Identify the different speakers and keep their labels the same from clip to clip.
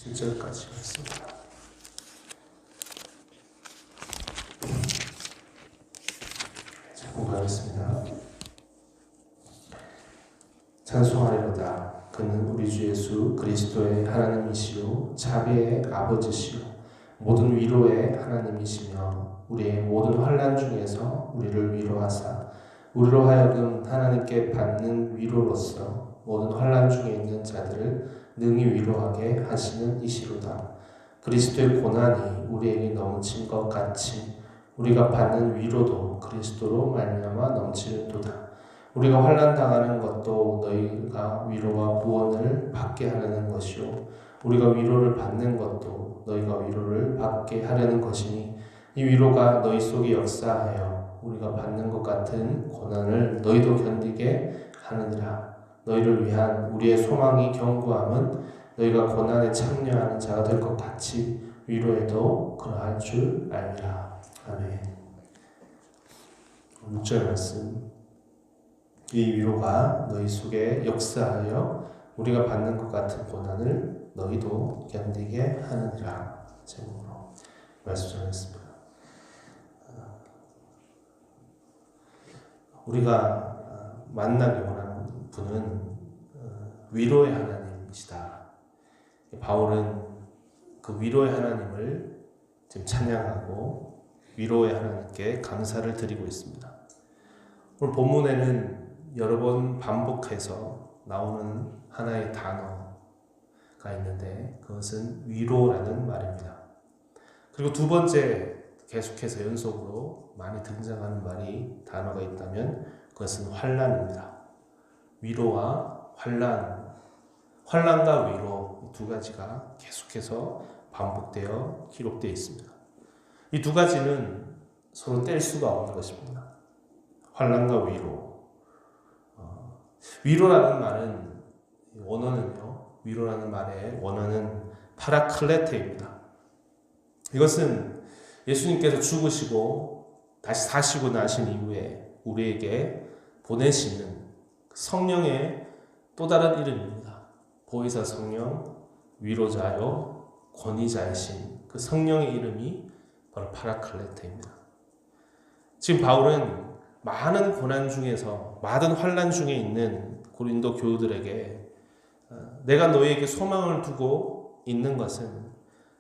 Speaker 1: 7절까지 읽습니다. 공부하겠습니다. 찬송하리로다. 그는 우리 주 예수 그리스도의 하나님이시요 자비의 아버지시요 모든 위로의 하나님이시며 우리의 모든 환난 중에서 우리를 위로하사 우리로 하여금 하나님께 받는 위로로서 모든 환난 중에 있는 자들을 능히 위로하게 하시는 이시로다. 그리스도의 고난이 우리에게 넘친 것 같이 우리가 받는 위로도 그리스도로 말미암아 넘치는도다. 우리가 환난 당하는 것도 너희가 위로와 구원을 받게 하려는 것이요 우리가 위로를 받는 것도 너희가 위로를 받게 하려는 것이니 이 위로가 너희 속에 역사하여 우리가 받는 것 같은 고난을 너희도 견디게 하느니라. 너희를 위한 우리의 소망이 견고함은 너희가 고난에 참여하는 자가 될 것 같이 위로에도 그러할 줄 알미라. 아멘. 6절 말씀. 이 위로가 너희 속에 역사하여 우리가 받는 것 같은 고난을 너희도 견디게 하느니라. 제목으로 말씀 전했습니다. 우리가 만나기 원하는 분은 위로의 하나님이시다. 바울은 그 위로의 하나님을 지금 찬양하고 위로의 하나님께 감사를 드리고 있습니다. 오늘 본문에는 여러 번 반복해서 나오는 하나의 단어가 있는데 그것은 위로라는 말입니다. 그리고 두 번째 계속해서 연속으로 많이 등장하는 단어가 있다면 그것은 환난입니다. 위로와 환난, 환난과 위로 두 가지가 계속해서 반복되어 기록되어 있습니다. 이 두 가지는 서로 뗄 수가 없는 것입니다. 환난과 위로. 위로라는 말은 원어는요. 위로라는 말의 원어는 파라클레테입니다. 이것은 예수님께서 죽으시고 다시 사시고 나신 이후에 우리에게 보내시는 성령의 또 다른 이름입니다. 보혜사 성령, 위로자요, 권위자이신 그 성령의 이름이 바로 파라클레테입니다. 지금 바울은 많은 고난 중에서 많은 환난 중에 있는 고린도 교우들에게 내가 너희에게 소망을 두고 있는 것은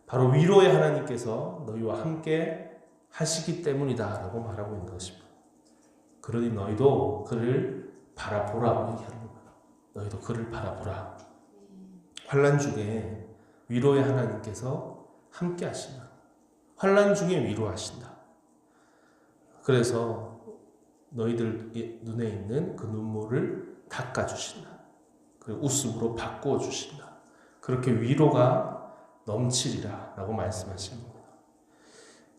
Speaker 1: 바로 위로의 하나님께서 너희와 함께 하시기 때문이다 라고 말하고 있는 것입니다. 그러니 너희도 그를 바라보라고 얘기하는 거예요. 너희도 그를 바라보라. 환난 중에 위로의 하나님께서 함께 하신다. 환난 중에 위로하신다. 그래서 너희들 눈에 있는 그 눈물을 닦아주신다. 그리고 웃음으로 바꾸어 주신다. 그렇게 위로가 넘치리라 라고 말씀하시는 겁니다.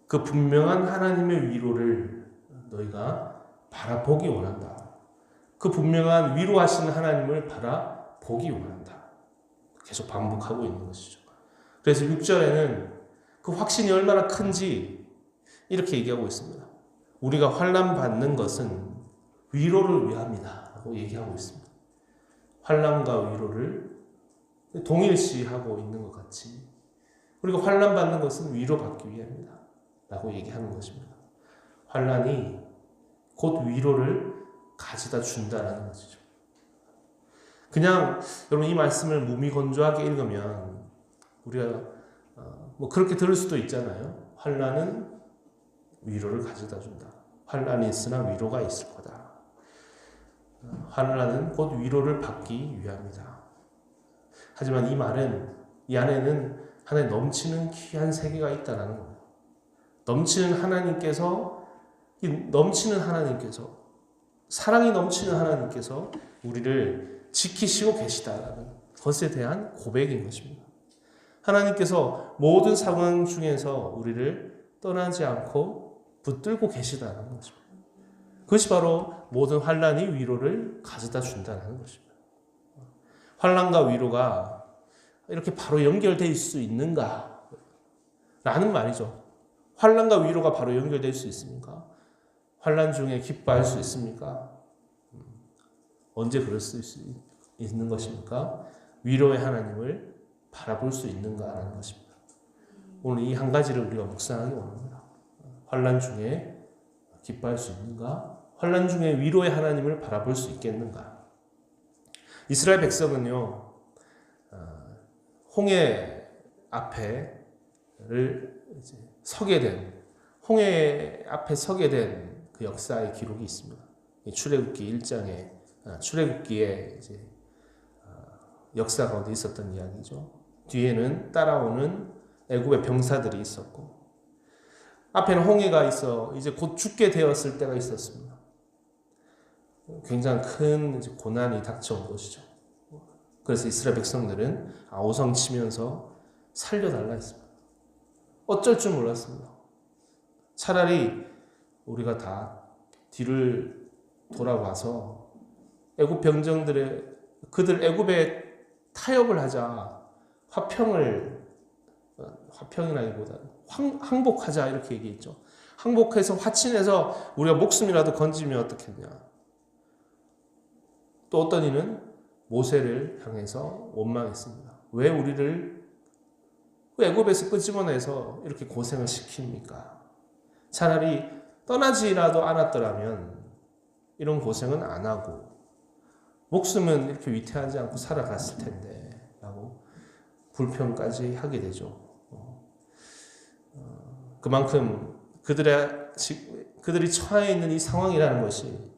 Speaker 1: 그 분명한 하나님의 위로를 너희가 바라보기 원한다. 그 분명한 위로하시는 하나님을 바라보기 원한다. 계속 반복하고 있는 것이죠. 그래서 6절에는 그 확신이 얼마나 큰지 이렇게 얘기하고 있습니다. 우리가 환난 받는 것은 위로를 위함이다 라고 얘기하고 있습니다. 환난과 위로를 동일시하고 있는 것 같이 우리가 환난 받는 것은 위로받기 위함이다 라고 얘기하는 것입니다. 환난이 곧 위로를 가져다 준다는 것이죠. 그냥 여러분 이 말씀을 무미건조하게 읽으면 우리가 그렇게 들을 수도 있잖아요. 환난은 위로를 가져다 준다. 환난이 있으나 위로가 있을 거다. 환난은 곧 위로를 받기 위함이다. 하지만 이 말은 이 안에는 하나의 넘치는 귀한 세계가 있다는 거예요. 넘치는 하나님께서 사랑이 넘치는 하나님께서 우리를 지키시고 계시다라는 것에 대한 고백인 것입니다. 하나님께서 모든 상황 중에서 우리를 떠나지 않고 붙들고 계시다는 것입니다. 그것이 바로 모든 환난이 위로를 가져다 준다는 것입니다. 환난과 위로가 이렇게 바로 연결될 수 있는가? 라는 말이죠. 환난과 위로가 바로 연결될 수 있습니까? 환난 중에 기뻐할 수 있습니까? 언제 그럴 수 있는 것입니까? 위로의 하나님을 바라볼 수 있는가라는 것입니다. 오늘 이 한 가지를 우리가 묵상하기 원합니다. 환난 중에 기뻐할 수 있는가? 환난 중에 위로의 하나님을 바라볼 수 있겠는가? 이스라엘 백성은요, 홍해 앞에를 서게 된, 홍해 앞에 서게 된 그 역사의 기록이 있습니다. 출애굽기 1장에 출애굽기에 이제 역사 가운데 있었던 이야기죠. 뒤에는 따라오는 애굽의 병사들이 있었고, 앞에는 홍해가 있어 이제 곧 죽게 되었을 때가 있었습니다. 굉장히 큰 고난이 닥쳐온 것이죠. 그래서 이스라엘 백성들은 아우성 치면서 살려달라 했습니다. 어쩔 줄 몰랐습니다. 차라리 우리가 다 뒤를 돌아와서 애굽 병정들의 그들 애굽에 타협을 하자, 화평이라기보다 항복하자 이렇게 얘기했죠. 항복해서 화친해서 우리가 목숨이라도 건지면 어떻겠냐. 또 어떤 이는 모세를 향해서 원망했습니다. 왜 우리를 애굽에서 끄집어내서 이렇게 고생을 시킵니까? 차라리 떠나지라도 않았더라면 이런 고생은 안 하고 목숨은 이렇게 위태하지 않고 살아갔을 텐데 라고 불평까지 하게 되죠. 그만큼 그들이 처해 있는 이 상황이라는 것이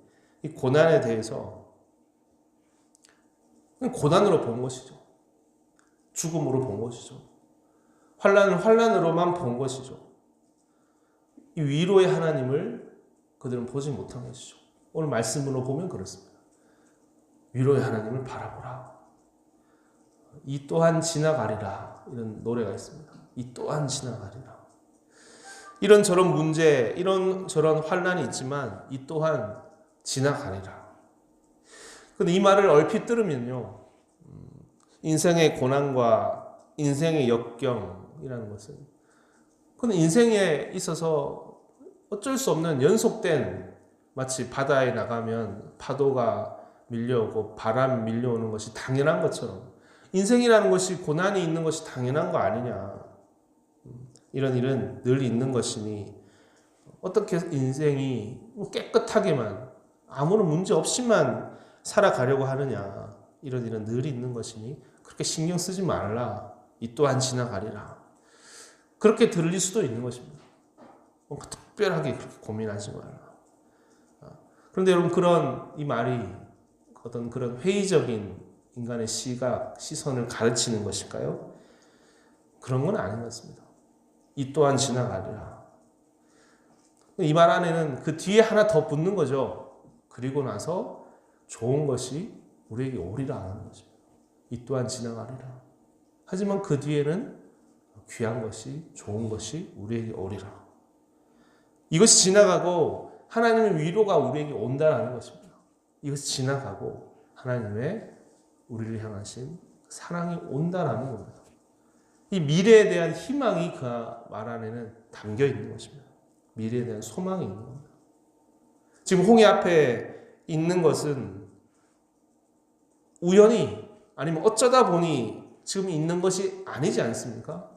Speaker 1: 이 고난에 대해서 고난으로 본 것이죠. 죽음으로 본 것이죠. 환난을 환난으로만 본 것이죠. 이 위로의 하나님을 그들은 보지 못한 것이죠. 오늘 말씀으로 보면 그렇습니다. 위로의 하나님을 바라보라. 이 또한 지나가리라. 이런 노래가 있습니다. 이 또한 지나가리라. 이런저런 문제, 이런저런 환난이 있지만 이 또한 지나가리라. 근데 이 말을 얼핏 들으면요, 인생의 고난과 인생의 역경이라는 것은, 그건 인생에 있어서 어쩔 수 없는 연속된, 마치 바다에 나가면 파도가 밀려오고 바람 밀려오는 것이 당연한 것처럼 인생이라는 것이 고난이 있는 것이 당연한 거 아니냐. 이런 일은 늘 있는 것이니 어떻게 인생이 깨끗하게만 아무런 문제 없이만 살아가려고 하느냐. 이런 일은 늘 있는 것이니 그렇게 신경 쓰지 말라. 이 또한 지나가리라. 그렇게 들릴 수도 있는 것입니다. 뭔가 특별하게 그렇게 고민하지 말라. 그런데 여러분, 이 말이 어떤 그런 회의적인 인간의 시선을 가르치는 것일까요? 그런 건 아닌 것 같습니다. 이 또한 지나가리라. 이 말 안에는 그 뒤에 하나 더 붙는 거죠. 그리고 나서 좋은 것이 우리에게 오리라 하는 것입니다. 이 또한 지나가리라. 하지만 그 뒤에는 귀한 것이, 좋은 것이 우리에게 오리라. 이것이 지나가고 하나님의 위로가 우리에게 온다는 것입니다. 이것이 지나가고 하나님의 우리를 향하신 사랑이 온다라는 겁니다. 이 미래에 대한 희망이 그 말 안에는 담겨 있는 것입니다. 미래에 대한 소망이 있는 겁니다. 지금 홍해 앞에 있는 것은 우연히 아니면 어쩌다 보니 지금 있는 것이 아니지 않습니까?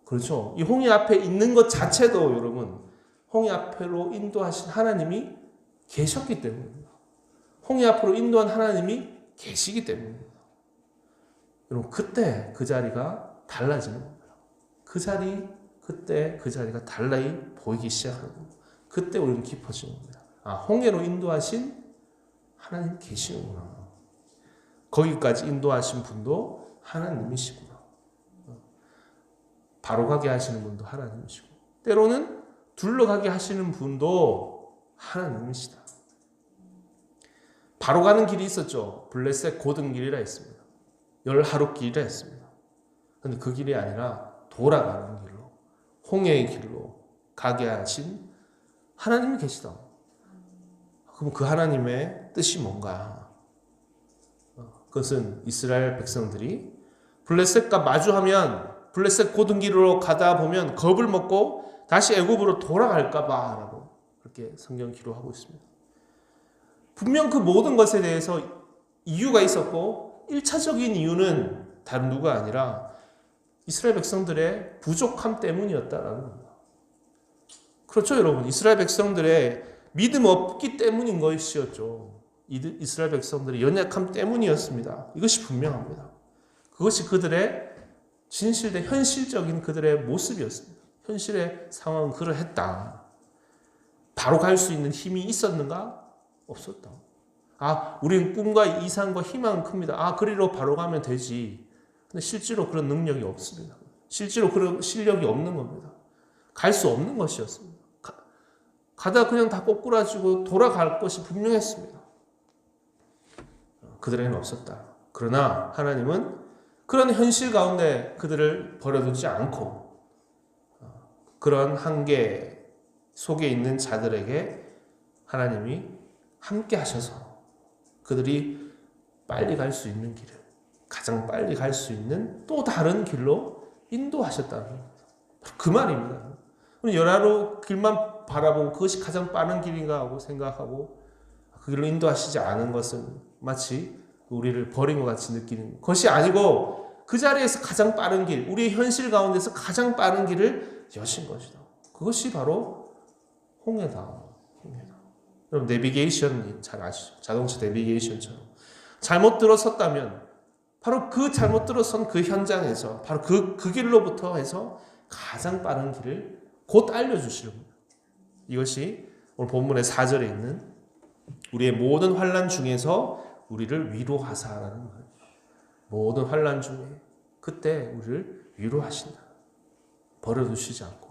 Speaker 1: 그렇죠. 이 홍해 앞에 있는 것 자체도 여러분, 홍해 앞으로 인도하신 하나님이 계셨기 때문입니다. 홍해 앞으로 인도한 하나님이 계시기 때문입니다. 여러분, 그때 그 자리가 달라지는 겁니다. 그때 그 자리가 달라이 보이기 시작하는 겁니다. 그때 우리는 깊어지는 겁니다. 홍해로 인도하신 하나님 계시는구나. 거기까지 인도하신 분도 하나님이시구나. 바로 가게 하시는 분도 하나님이시고, 때로는 둘러가게 하시는 분도 하나님이시다. 바로 가는 길이 있었죠. 블레셋 고등길이라 했습니다. 10하루 길이라 했습니다. 그런데 그 길이 아니라 돌아가는 길로, 홍해의 길로 가게 하신 하나님이 계시다. 그럼 그 하나님의 뜻이 뭔가? 그것은 이스라엘 백성들이 블레셋과 마주하면, 블레셋 고등길로 가다 보면 겁을 먹고 다시 애굽으로 돌아갈까 봐라고 그렇게 성경 기록하고 있습니다. 분명 그 모든 것에 대해서 이유가 있었고, 1차적인 이유는 다른 누가 아니라 이스라엘 백성들의 부족함 때문이었다라는 겁니다. 그렇죠, 여러분. 이스라엘 백성들의 믿음 없기 때문인 것이었죠. 이스라엘 백성들의 연약함 때문이었습니다. 이것이 분명합니다. 그것이 그들의 진실된 현실적인 그들의 모습이었습니다. 현실의 상황은 그러했다. 바로 갈 수 있는 힘이 있었는가? 없었다. 우리는 꿈과 이상과 희망은 큽니다. 그리로 바로 가면 되지. 근데 실제로 그런 능력이 없습니다. 실제로 그런 실력이 없는 겁니다. 갈 수 없는 것이었습니다. 가다 그냥 다 꼬꾸라지고 돌아갈 것이 분명했습니다. 그들에게는 없었다. 그러나 하나님은 그런 현실 가운데 그들을 버려두지 않고 그런 한계 속에 있는 자들에게 하나님이 함께 하셔서 그들이 빨리 갈 수 있는 길을, 가장 빨리 갈 수 있는 또 다른 길로 인도하셨다는 겁니다. 그 말입니다. 연하로 길만 바라보고 그것이 가장 빠른 길인가 하고 생각하고 그 길로 인도하시지 않은 것은 마치 우리를 버린 것 같이 느끼는 것이 아니고 그 자리에서 가장 빠른 길, 우리의 현실 가운데서 가장 빠른 길을 여신 것이다. 그것이 바로 홍해다. 여러분 내비게이션 잘 아시죠? 자동차 내비게이션처럼 잘못 들어섰다면 바로 그 잘못 들어선 그 현장에서 바로 그 길로부터 해서 가장 빠른 길을 곧 알려주시는 겁니다. 이것이 오늘 본문의 4절에 있는 우리의 모든 환난 중에서 우리를 위로하사라는 말. 모든 환난 중에 그때 우리를 위로하신다. 버려두시지 않고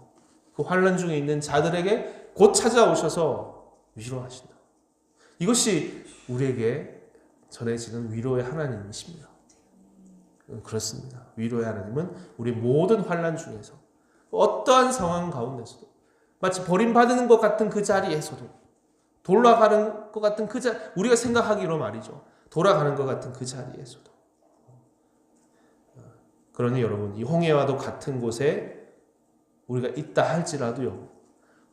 Speaker 1: 그 환난 중에 있는 자들에게 곧 찾아오셔서 위로하신다. 이것이 우리에게 전해지는 위로의 하나님이십니다. 그렇습니다. 위로의 하나님은 우리 모든 환난 중에서 어떠한 상황 가운데서도 마치 버림받는 것 같은 그 자리에서도 돌아가는 것 같은 우리가 생각하기로 말이죠. 돌아가는 것 같은 그 자리에서도. 그러니 여러분 이 홍해와도 같은 곳에 우리가 있다 할지라도요.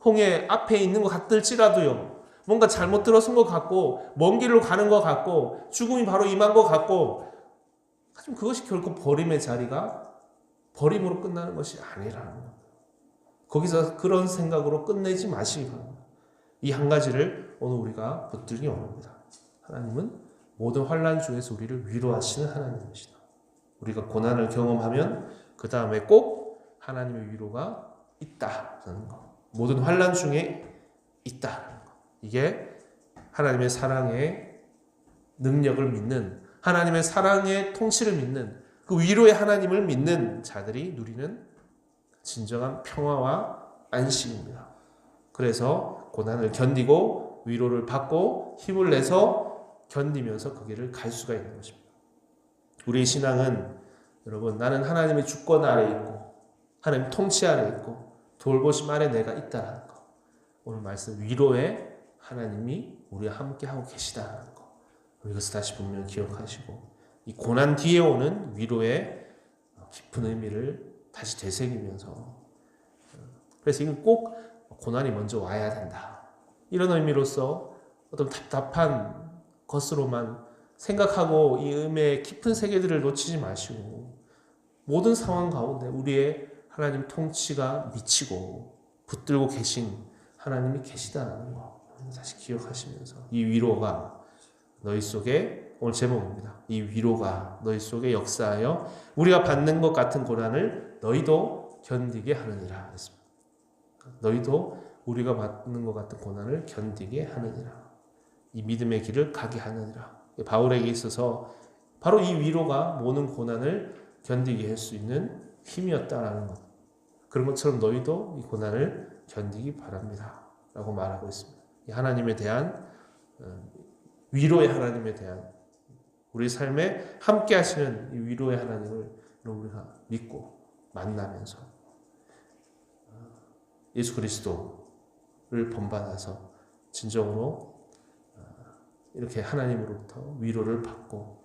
Speaker 1: 홍해 앞에 있는 것 같을지라도요. 뭔가 잘못 들어선 것 같고 먼 길로 가는 것 같고 죽음이 바로 임한 것 같고 하지만 그것이 결코 버림의 자리가 버림으로 끝나는 것이 아니라는 겁니다. 거기서 그런 생각으로 끝내지 마시기 바랍니다. 이 한 가지를 오늘 우리가 붙들기 원합니다. 하나님은 모든 환난 중에서 우리를 위로하시는 하나님이시다. 우리가 고난을 경험하면 그 다음에 꼭 하나님의 위로가 있다는 것. 모든 환난 중에 있다는 것. 이게 하나님의 사랑의 능력을 믿는 하나님의 사랑의 통치를 믿는 그 위로의 하나님을 믿는 자들이 누리는 진정한 평화와 안식입니다. 그래서 고난을 견디고 위로를 받고 힘을 내서 견디면서 그 길을 갈 수가 있는 것입니다. 우리의 신앙은 여러분 나는 하나님의 주권 아래 있고 하나님 통치 아래 있고 돌보심 아래 내가 있다는 것. 오늘 말씀 위로의 하나님이 우리와 함께하고 계시다는 것. 이것을 다시 분명히 기억하시고 이 고난 뒤에 오는 위로의 깊은 의미를 다시 되새기면서 그래서 이건 꼭 고난이 먼저 와야 된다. 이런 의미로서 어떤 답답한 것으로만 생각하고 이 의미의 깊은 세계들을 놓치지 마시고 모든 상황 가운데 우리의 하나님 통치가 미치고 붙들고 계신 하나님이 계시다는 거 다시 기억하시면서 이 위로가 너희 속에 오늘 제목입니다. 이 위로가 너희 속에 역사하여 우리가 받는 것 같은 고난을 너희도 견디게 하느니라 했습니다. 너희도 우리가 받는 것 같은 고난을 견디게 하느니라. 이 믿음의 길을 가게 하느니라. 바울에게 있어서 바로 이 위로가 모든 고난을 견디게 할 수 있는 힘이었다라는 것. 그런 것처럼 너희도 이 고난을 견디기 바랍니다. 라고 말하고 있습니다. 이 하나님에 대한 위로의 하나님에 대한 우리 삶에 함께 하시는 이 위로의 하나님을 우리가 믿고 만나면서 예수 그리스도를 본받아서 진정으로 이렇게 하나님으로부터 위로를 받고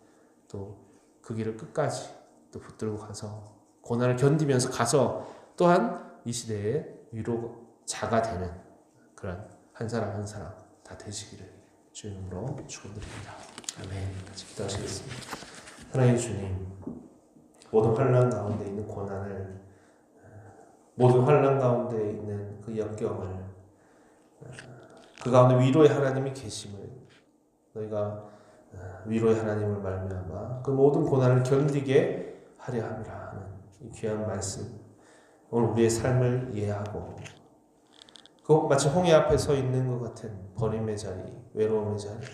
Speaker 1: 또 그 길을 끝까지 또 붙들고 가서 고난을 견디면서 가서 또한 이 시대의 위로자가 되는 그런 한 사람 한 사람 다 되시기를 주님으로 축원드립니다. 아멘. 같이 기도하시겠습니다. 하나님 주님, 모든 환난 가운데 있는 고난을, 모든 환난 가운데 있는 그 역경을, 그 가운데 위로의 하나님이 계심을, 너희가 위로의 하나님을 말미암아 그 모든 고난을 견디게 하려 함이라 하는 이 귀한 말씀, 오늘 우리의 삶을 이해하고 그 마치 홍해 앞에 서 있는 것 같은 버림의 자리, 외로움의 자리,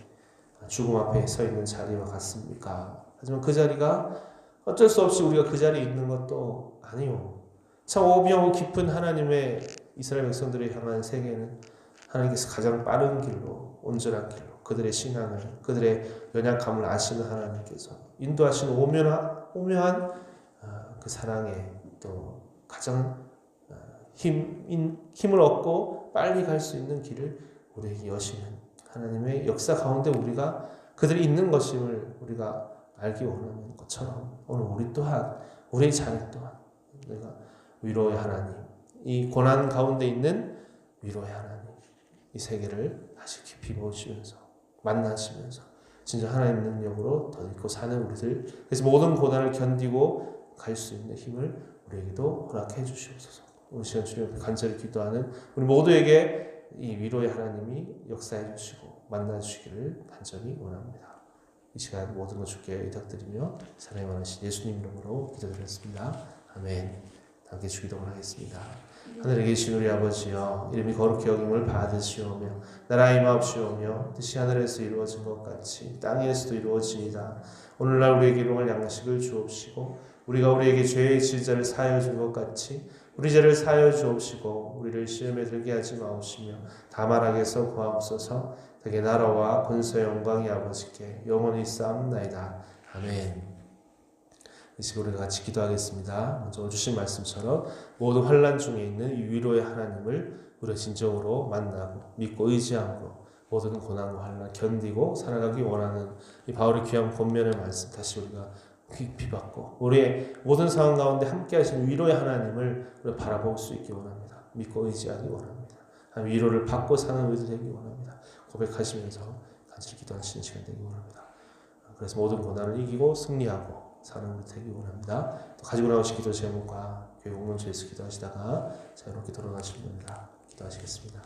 Speaker 1: 죽음 앞에 서 있는 자리와 같습니까? 하지만 그 자리가 어쩔 수 없이 우리가 그 자리에 있는 것도 아니요. 참 오묘하고 깊은 하나님의 이스라엘 백성들을 향한 세계는 하나님께서 가장 빠른 길로, 온전한 길로 그들의 신앙을, 그들의 연약함을 아시는 하나님께서 인도하시는 오묘한 그 사랑에 또 가장 힘을 얻고 빨리 갈 수 있는 길을 우리에게 여시는 하나님의 역사 가운데 우리가 그들이 있는 것임을 우리가 알기 원하는 것처럼 오늘 우리 또한, 우리의 자녀 또한 내가 위로의 하나님, 이 고난 가운데 있는 위로의 하나님, 이 세계를 다시 깊이 보시면서 만나시면서 진짜 하나님의 능력으로 더 있고 사는 우리들, 그래서 모든 고난을 견디고 갈 수 있는 힘을 우리에게도 허락해 주시옵소서. 오늘 시간 주님 앞에 간절히 기도하는 우리 모두에게 이 위로의 하나님이 역사해 주시고 만나 주시기를 간절히 원합니다. 이 시간 모든 것 주께 의탁드리며 사랑이 많으신 예수님 이름으로 기도드렸습니다. 아멘. 함께 주기도를 하겠습니다. 하늘에 계신 우리 아버지여, 이름이 거룩히 여김을 받으시오며 나라의 마옵시오며 뜻이 하늘에서 이루어진 것 같이 땅에서도 이루어지이다. 오늘날 우리에게 일용할 양식을 주옵시고 우리가 우리에게 죄의 질자를 사하여 준 것 같이 우리 죄를 사하여 주옵시고 우리를 시험에 들게 하지 마옵시며 다만 악에서 구하옵소서. 되게 나라와 권세와 영광이 아버지께 영원히 쌓옵나이다. 아멘. 이 시간 우리가 같이 기도하겠습니다. 먼저 주신 말씀처럼 모든 환난 중에 있는 이 위로의 하나님을 우리가 진정으로 만나고 믿고 의지함으로 모든 고난과 환난 견디고 살아가기 원하는 이 바울의 귀한 권면의 말씀 다시 우리가 깊이 받고 우리의 모든 상황 가운데 함께 하시는 위로의 하나님을 우리가 바라볼 수 있기 원합니다. 믿고 의지하기 원합니다. 위로를 받고 사는 우리들 되기 원합니다. 고백하시면서 간절히 기도하시는 시간 되기 원합니다. 그래서 모든 고난을 이기고 승리하고 사는 우리 되기 원합니다. 또 가지고 나오신 기도 제목과 교회 공동체에서 기도하시다가 자유롭게 돌아가시면 됩니다. 기도하시겠습니다.